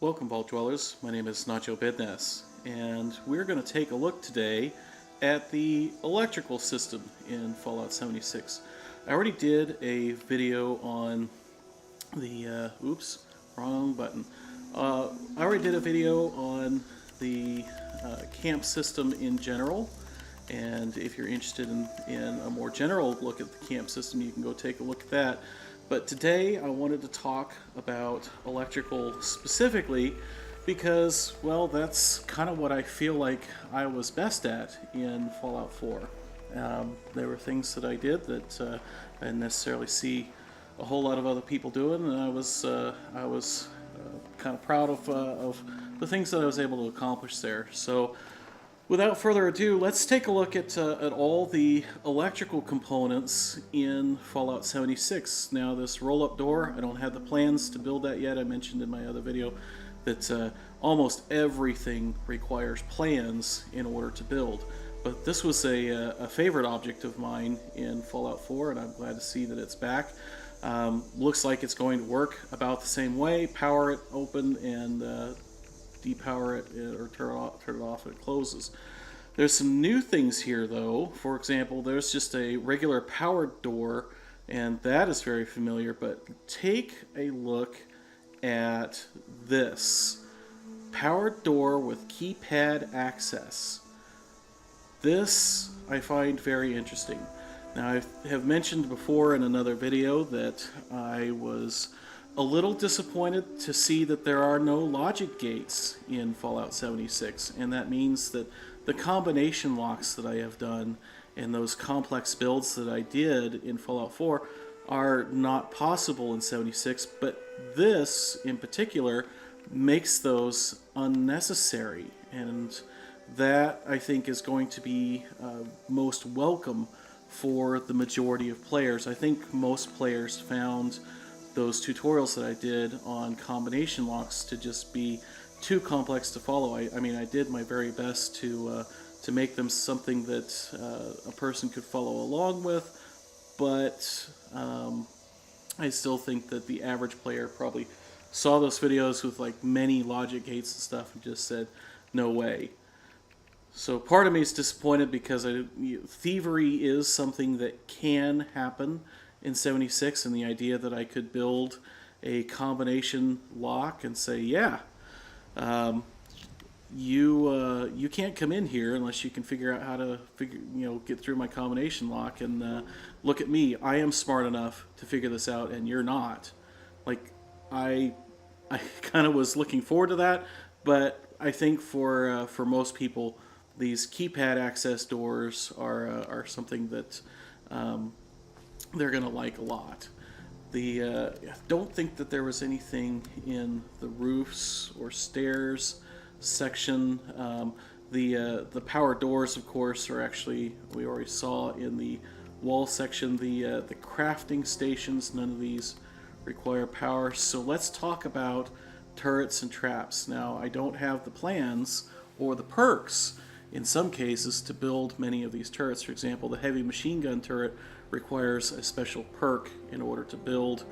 Welcome, Vault Dwellers. My name is Nacho Bidness, and we're going to take a look today at the electrical system in Fallout 76. I already did a video on the, oops, wrong button. I already did a video on the camp system in general, and if you're interested in a more general look at the camp system, you can go take a look at that. But today I wanted to talk about electrical specifically because, well, that's kind of what I feel like I was best at in Fallout 4. There were things that I did that I didn't necessarily see a whole lot of other people doing, and I was kind of proud of the things that I was able to accomplish there. So without further ado, let's take a look at all the electrical components in Fallout 76. Now, this roll-up door, I don't have the plans to build that yet. I mentioned in my other video that almost everything requires plans in order to build. But this was a favorite object of mine in Fallout 4, and I'm glad to see that it's back. Looks like it's going to work about the same way. Power it open and depower it or turn it off when it closes. There's some new things here though. For example, there's just a regular powered door, and that is very familiar, but take a look at this powered door with keypad access. This I find very interesting. Now, I have mentioned before in another video that I was a little disappointed to see that there are no logic gates in Fallout 76, and that means that the combination locks that I have done and those complex builds that I did in Fallout 4 are not possible in 76, but this in particular makes those unnecessary, and that I think is going to be most welcome for the majority of players. I think most players found those tutorials that I did on combination locks to just be too complex to follow. I mean, I did my very best to make them something that a person could follow along with, but I still think that the average player probably saw those videos with like many logic gates and stuff and just said, no way. So part of me is disappointed because thievery is something that can happen in 76, and the idea that I could build a combination lock and say, yeah, you can't come in here unless you can figure out how to get through my combination lock, and look at me, I am smart enough to figure this out and you're not. Like, I kind of was looking forward to that, but I think for most people, these keypad access doors are something that they're going to like a lot. I don't think that there was anything in the roofs or stairs section. The power doors, of course, are actually, we already saw in the wall section. The crafting stations, none of these require power. So let's talk about turrets and traps. Now, I don't have the plans or the perks in some cases to build many of these turrets. For example, the heavy machine gun turret requires a special perk in order to build,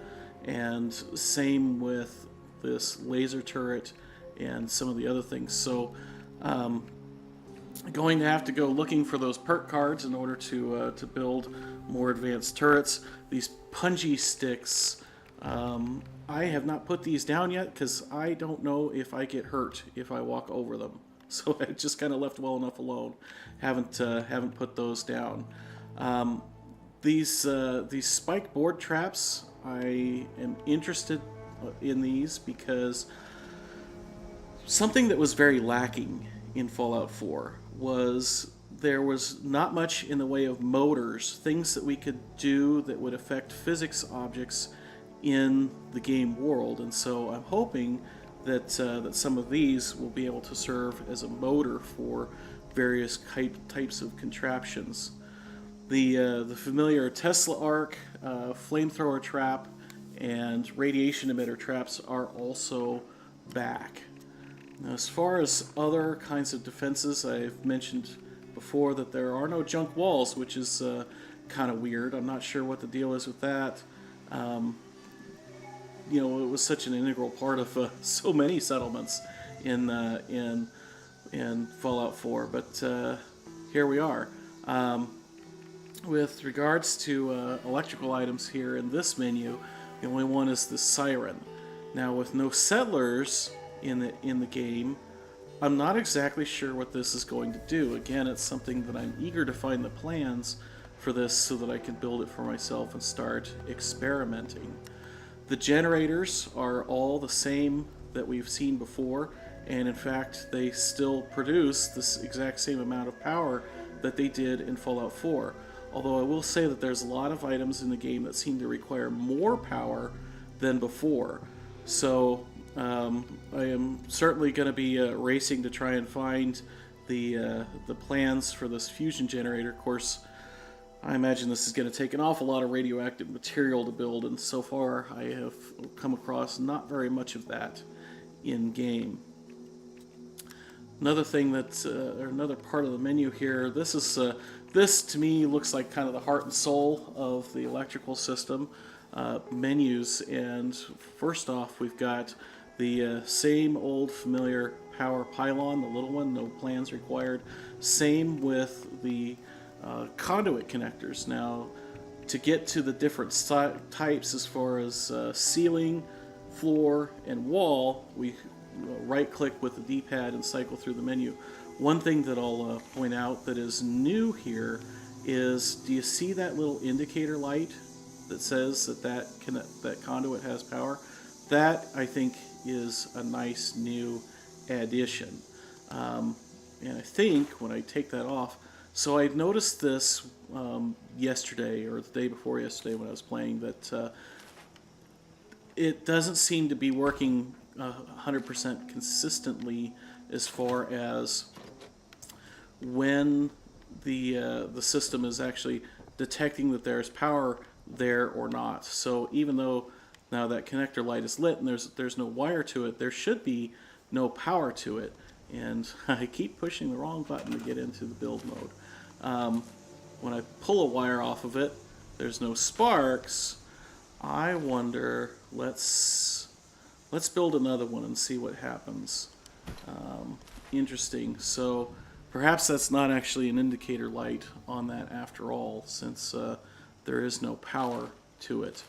and same with this laser turret and some of the other things. So going to have to go looking for those perk cards in order to build more advanced turrets. These punji sticks, I have not put these down yet because I don't know if I get hurt if I walk over them. So I just kind of left well enough alone. Haven't put those down. These spike board traps, I am interested in these because something that was very lacking in Fallout 4 was there was not much in the way of motors, things that we could do that would affect physics objects in the game world, and so I'm hoping that some of these will be able to serve as a motor for various types of contraptions. The familiar Tesla arc, flamethrower trap, and radiation emitter traps are also back. Now, as far as other kinds of defenses, I've mentioned before that there are no junk walls, which is kind of weird. I'm not sure what the deal is with that. you know, it was such an integral part of so many settlements in Fallout 4. But here we are. With regards to electrical items here in this menu, the only one is the siren. Now, with no settlers in the game, I'm not exactly sure what this is going to do. Again, it's something that I'm eager to find the plans for this so that I can build it for myself and start experimenting. The generators are all the same that we've seen before, and in fact, they still produce this exact same amount of power that they did in Fallout 4. Although I will say that there's a lot of items in the game that seem to require more power than before. So I am certainly going to be racing to try and find the plans for this fusion generator. Of course, I imagine this is going to take an awful lot of radioactive material to build, and so far I have come across not very much of that in game. Another thing that's or another part of the menu here. This to me looks like kind of the heart and soul of the electrical system. Menus, and first off we've got the same old familiar power pylon, the little one, no plans required. Same with the conduit connectors. Now, to get to the different types as far as ceiling, floor, and wall, we right click with the D-pad and cycle through the menu. One thing that I'll point out that is new here is, do you see that little indicator light that says that conduit has power? That, I think, is a nice new addition. And I think when I take that off, so I noticed this yesterday or the day before yesterday when I was playing, that it doesn't seem to be working 100% consistently as far as when the system is actually detecting that there's power there or not. So even though now that connector light is lit and there's no wire to it, there should be no power to it. And I keep pushing the wrong button to get into the build mode. When I pull a wire off of it, there's no sparks. I wonder, let's build another one and see what happens. Interesting. So perhaps that's not actually an indicator light on that after all, since there is no power to it.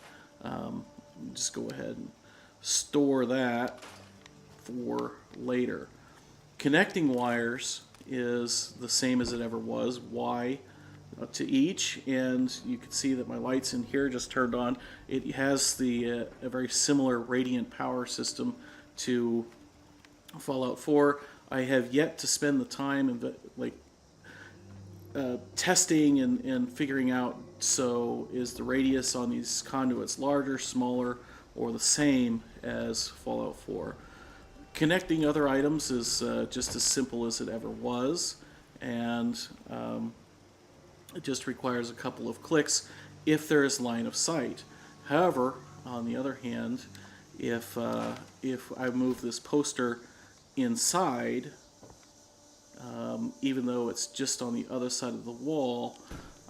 Just go ahead and store that for later. Connecting wires is the same as it ever was, Y to each, and you can see that my lights in here just turned on. It has a very similar radiant power system to Fallout 4. I have yet to spend the time in testing and figuring out, so is the radius on these conduits larger, smaller, or the same as Fallout 4. Connecting other items is just as simple as it ever was, and it just requires a couple of clicks if there is line of sight. However, on the other hand, if I move this poster inside, even though it's just on the other side of the wall,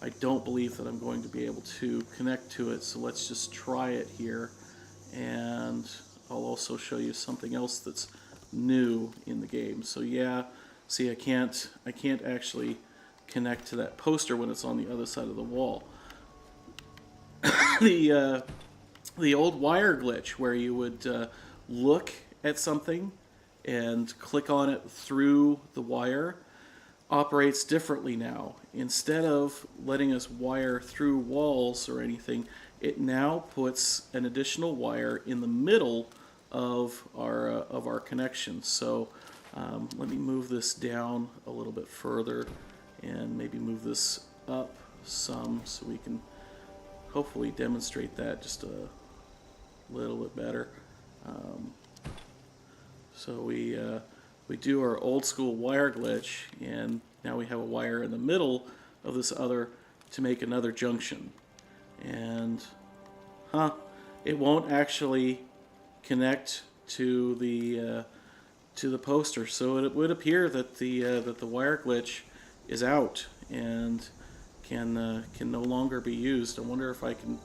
I don't believe that I'm going to be able to connect to it. So let's just try it here, and I'll also show you something else that's new in the game. So yeah, see, I can't actually connect to that poster when it's on the other side of the wall. The old wire glitch where you would look at something and click on it through the wire operates differently now. Instead of letting us wire through walls or anything, it now puts an additional wire in the middle of our connection. So let me move this down a little bit further and maybe move this up some so we can hopefully demonstrate that just a little bit better. So we do our old school wire glitch, and now we have a wire in the middle of this other to make another junction. And it won't actually connect to the poster. So it would appear that the wire glitch is out and can no longer be used. I wonder if I can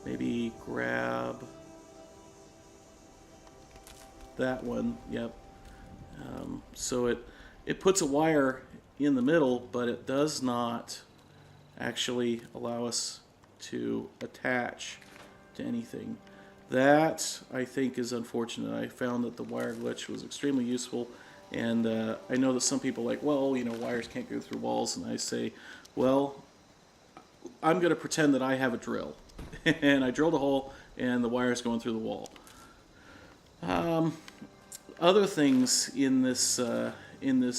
maybe grab that one. Yep. So it puts a wire in the middle, but it does not actually allow us to attach to anything. That, I think, is unfortunate. I found that the wire glitch was extremely useful, and I know that some people are like, well, you know, wires can't go through walls, and I say, well, I'm going to pretend that I have a drill. And I drilled a hole, and the wire's going through the wall. Other things in this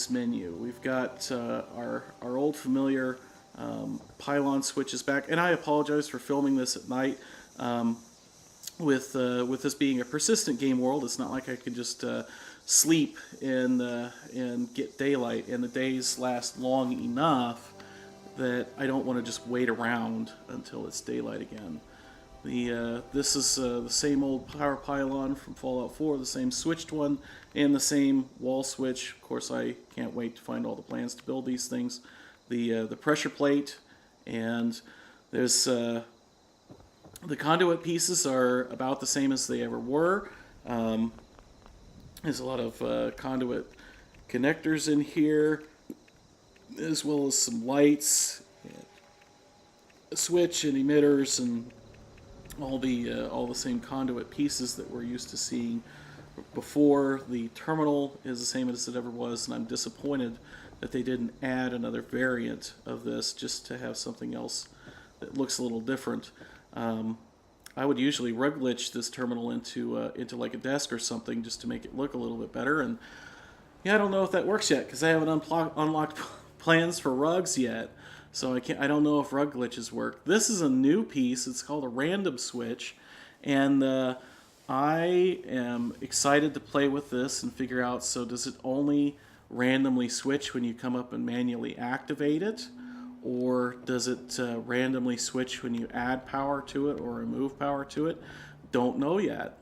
menu, we've got our old familiar pylon switches back, and I apologize for filming this at night. With this being a persistent game world, it's not like I could just sleep and get daylight, and the days last long enough that I don't want to just wait around until it's daylight again. This is the same old power pylon from Fallout 4, the same switched one, and the same wall switch. Of course, I can't wait to find all the plans to build these things. The pressure plate, and there's the conduit pieces are about the same as they ever were. There's a lot of conduit connectors in here, as well as some lights, a switch and emitters, and all the same conduit pieces that we're used to seeing before. The terminal is the same as it ever was, and I'm disappointed that they didn't add another variant of this just to have something else that looks a little different. I would usually rug glitch this terminal into like a desk or something just to make it look a little bit better, and yeah, I don't know if that works yet because I haven't unlocked plans for rugs yet. So I don't know if rug glitches work. This is a new piece. It's called a random switch, and I am excited to play with this and figure out, so does it only randomly switch when you come up and manually activate it, or does it randomly switch when you add power to it or remove power to it? Don't know yet.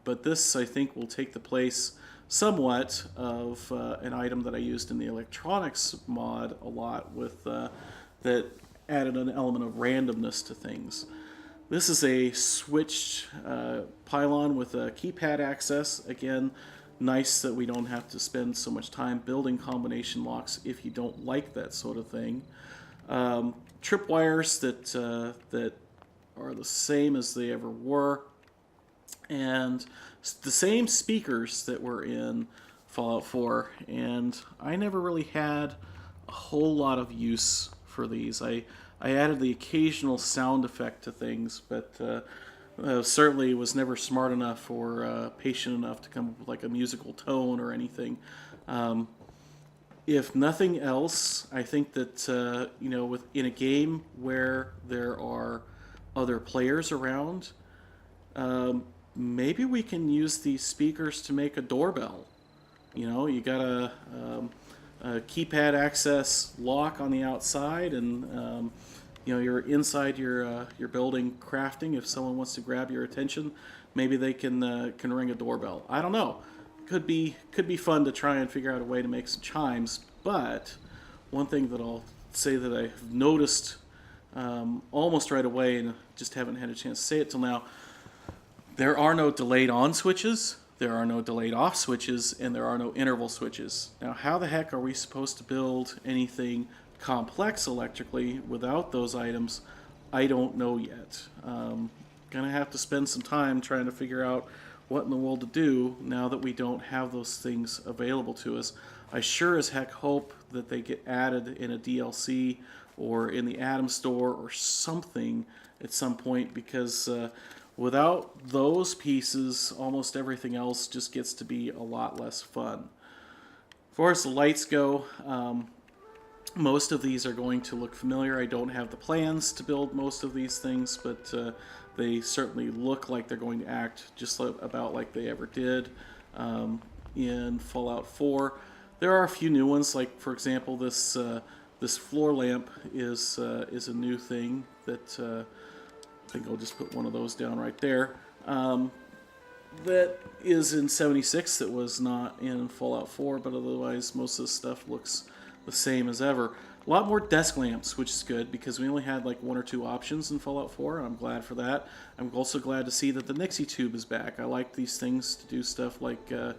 But this, I think, will take the place somewhat of an item that I used in the electronics mod a lot with that added an element of randomness to things. This is a switched pylon with a keypad access. Again, nice that we don't have to spend so much time building combination locks if you don't like that sort of thing. Tripwires that are the same as they ever were, and the same speakers that were in Fallout 4, and I never really had a whole lot of use for these. I added the occasional sound effect to things, but certainly was never smart enough or patient enough to come up with like a musical tone or anything. If nothing else, I think that you know, in a game where there are other players around, maybe we can use these speakers to make a doorbell. You know, you got a keypad access lock on the outside, and you know, you're inside your building crafting. If someone wants to grab your attention, maybe they can ring a doorbell. I don't know. Could be fun to try and figure out a way to make some chimes. But one thing that I'll say that I've noticed almost right away, and just haven't had a chance to say it till now, there are no delayed on switches, there are no delayed off switches, and there are no interval switches. Now, how the heck are we supposed to build anything complex electrically without those items? I don't know yet. Gonna have to spend some time trying to figure out what in the world to do now that we don't have those things available to us. I sure as heck hope that they get added in a DLC or in the Atom Store or something at some point, because without those pieces, almost everything else just gets to be a lot less fun. As far as the lights go, most of these are going to look familiar. I don't have the plans to build most of these things, but they certainly look like they're going to act just about like they ever did in Fallout 4. There are a few new ones, like for example, this floor lamp is a new thing that I think I'll just put one of those down right there. That is in 76. That was not in Fallout 4, but otherwise most of the stuff looks the same as ever. A lot more desk lamps, which is good because we only had like 1 or 2 options in Fallout 4, and I'm glad for that. I'm also glad to see that the Nixie tube is back. I like these things to do stuff like, I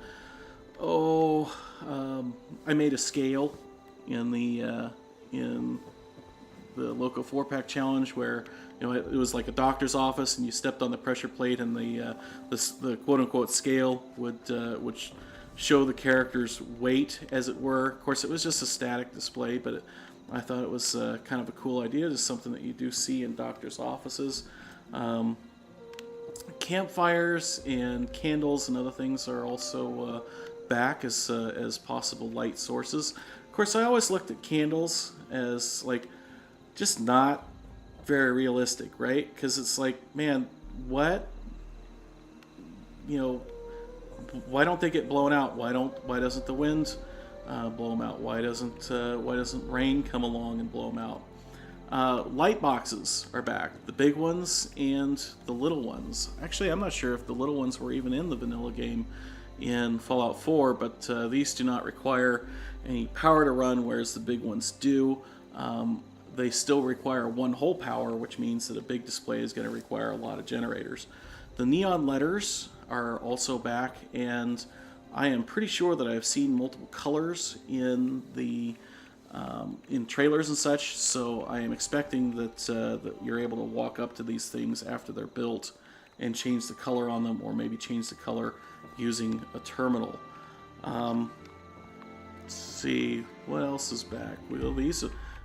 made a scale in the Loco 4-pack challenge where it was like a doctor's office, and you stepped on the pressure plate, and the quote-unquote scale would show the character's weight, as it were. Of course, it was just a static display, but I thought it was kind of a cool idea. Just something that you do see in doctors' offices. Campfires and candles and other things are also back as possible light sources. Of course, I always looked at candles as like just not very realistic, right? Because it's like, man, what? Why don't they get blown out? Why doesn't the wind blow them out? Why doesn't rain come along and blow them out? Light boxes are back, the big ones and the little ones. Actually, I'm not sure if the little ones were even in the vanilla game in Fallout 4, but these do not require any power to run, whereas the big ones do. They still require 1 whole power, which means that a big display is going to require a lot of generators. The neon letters are also back, and I am pretty sure that I've seen multiple colors in the in trailers and such. So I am expecting that you're able to walk up to these things after they're built and change the color on them, or maybe change the color using a terminal. Let's see what else is back. Well, these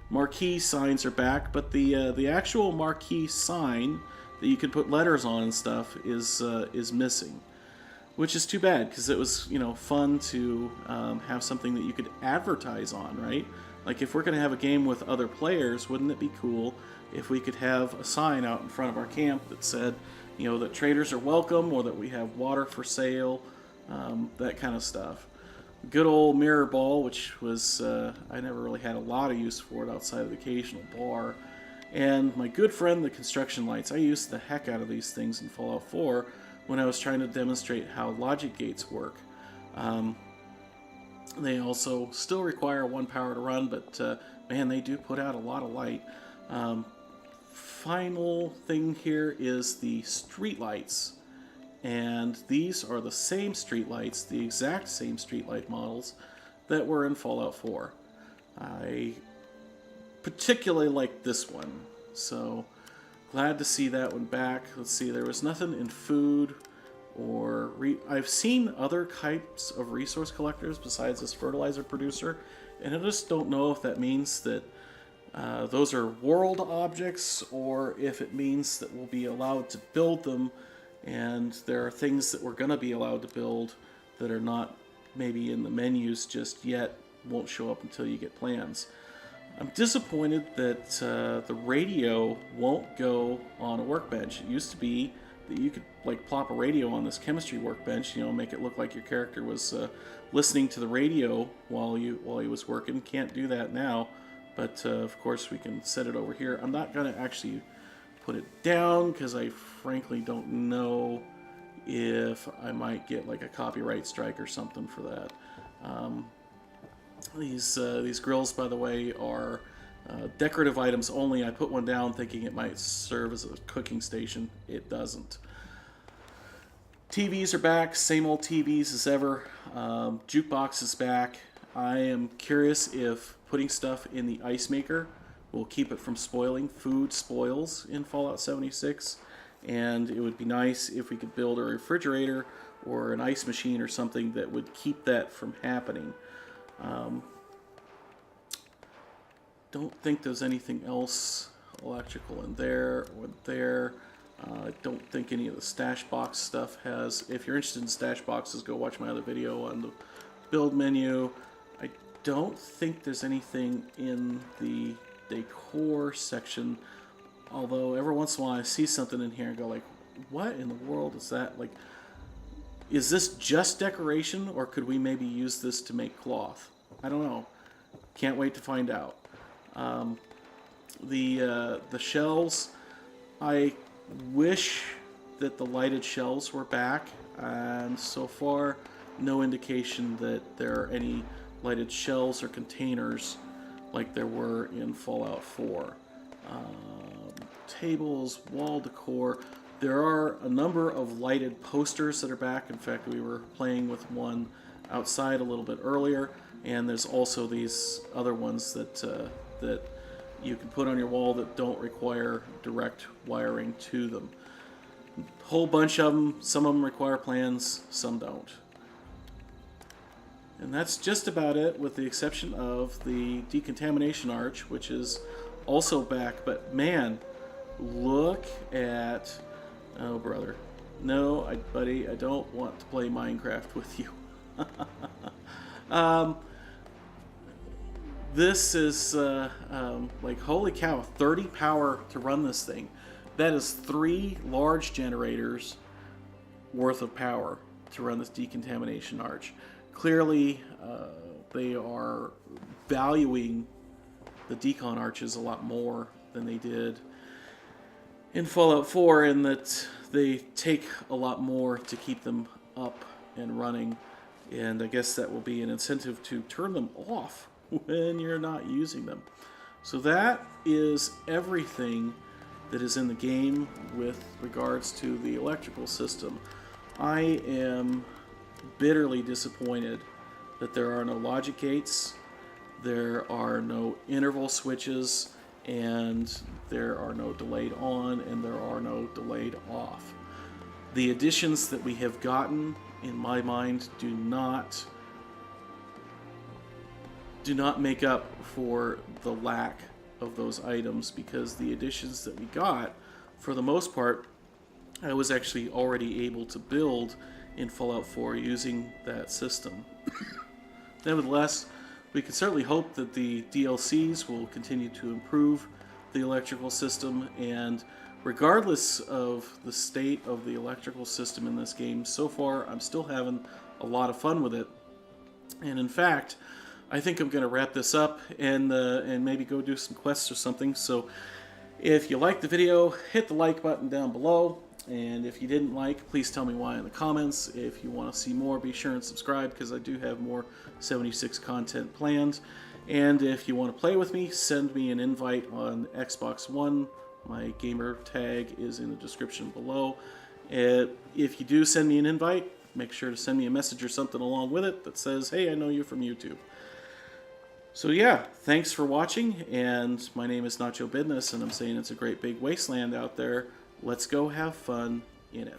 marquee signs are back, but the actual marquee sign that you could put letters on and stuff is missing, which is too bad, because it was fun to have something that you could advertise on, right? Like, if we're going to have a game with other players, wouldn't it be cool if we could have a sign out in front of our camp that said, that traders are welcome, or that we have water for sale, that kind of stuff. Good old mirror ball, which was I never really had a lot of use for it outside of the occasional bar. And my good friend, the construction lights. I used the heck out of these things in Fallout 4 when I was trying to demonstrate how logic gates work. They also still require 1 power to run, but man, they do put out a lot of light. Final thing here is the street lights. And these are the same street lights, the exact same street light models that were in Fallout 4. I particularly like this one, so glad to see that one back. Let's see, there was nothing in food or I've seen other types of resource collectors besides this fertilizer producer, and I just don't know if that means that those are world objects, or if it means that we'll be allowed to build them, and there are things that we're going to be allowed to build that are not maybe in the menus just yet, won't show up until you get plans. I'm disappointed that the radio won't go on a workbench. It used to be that you could like plop a radio on this chemistry workbench, make it look like your character was listening to the radio while he was working. Can't do that now, but of course we can set it over here. I'm not going to actually put it down because I frankly don't know if I might get like a copyright strike or something for that. These grills, by the way, are decorative items only. I put one down thinking it might serve as a cooking station. It doesn't. TVs are back, same old TVs as ever. Jukebox is back. I am curious if putting stuff in the ice maker will keep it from spoiling. Food spoils in Fallout 76, and it would be nice if we could build a refrigerator or an ice machine or something that would keep that from happening. Don't think there's anything else electrical in there or there. I don't think any of the stash box stuff has. If you're interested in stash boxes, go watch my other video on the build menu. I don't think there's anything in the decor section, although every once in a while I see something in here and go like, what in the world is that? Like, is this just decoration, or could we maybe use this to make cloth? I don't know. Can't wait to find out. The shelves, I wish that the lighted shelves were back, and so far no indication that there are any lighted shelves or containers like there were in Fallout 4. Tables, wall decor. There are a number of lighted posters that are back. In fact, we were playing with one outside a little bit earlier, and there's also these other ones that you can put on your wall that don't require direct wiring to them. A whole bunch of them. Some of them require plans, some don't. And that's just about it, with the exception of the decontamination arch, which is also back. But man, look at... Oh, brother. No, buddy, I don't want to play Minecraft with you. This is, like, holy cow, 30 power to run this thing. That is 3 large generators worth of power to run this decontamination arch. Clearly, they are valuing the decon arches a lot more than they did in Fallout 4, in that they take a lot more to keep them up and running, and I guess that will be an incentive to turn them off when you're not using them. So that is everything that is in the game with regards to the electrical system. I am bitterly disappointed that there are no logic gates, there are no interval switches, and there are no delayed on, and there are no delayed off. The additions that we have gotten, in my mind, do not make up for the lack of those items, because the additions that we got, for the most part, I was actually already able to build in Fallout 4 using that system. Nevertheless, we can certainly hope that the DLCs will continue to improve the electrical system, and regardless of the state of the electrical system in this game, so far I'm still having a lot of fun with it. And in fact, I think I'm going to wrap this up and maybe go do some quests or something. So if you liked the video, hit the like button down below. And if you didn't like, please tell me why in the comments. If you want to see more, be sure and subscribe, because I do have more 76 content planned. And if you want to play with me, send me an invite on Xbox One. My gamer tag is in the description below. If you do send me an invite, make sure to send me a message or something along with it that says, hey, I know you from YouTube. So yeah, thanks for watching, and my name is Nacho Bidness, and I'm saying it's a great big wasteland out there. Let's go have fun in it.